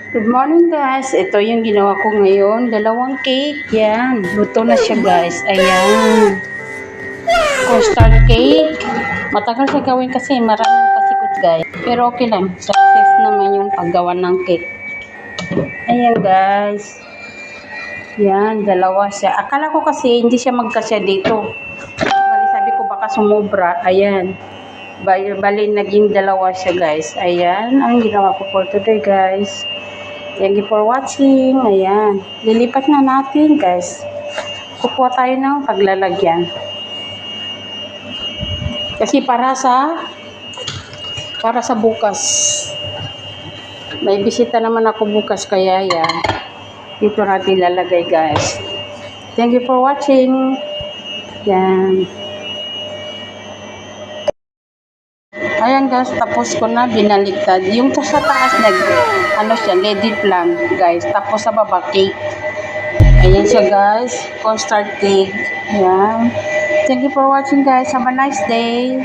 Good morning guys. Ito yung ginawa ko ngayon. Dalawang cake. Yan. Luto na siya guys. Ayan. Custard cake. Matagal siya gawin kasi maraming pasikot guys. Pero okay lang. Success naman yung paggawa ng cake. Ayan guys. Yan. Dalawa siya. Akala ko kasi hindi siya magkasya dito. Sabi ko baka sumobra. Ayan. Bali naging dalawa siya guys. Ayan. Ang ginawa ko for today guys. Thank you for watching. Ayan. Lilipat na natin, guys. Kukuha tayo ng paglalagyan. Kasi para sa bukas. May bisita naman ako bukas kaya yan. Dito natin lalagay, guys. Thank you for watching. Yan. Ayan guys, tapos ko na binaliktad. Yung sa taas siya, leaded lang guys. Tapos sa baba, cake. Ayan siya guys, custard cake. Ayan. Thank you for watching guys. Have a nice day.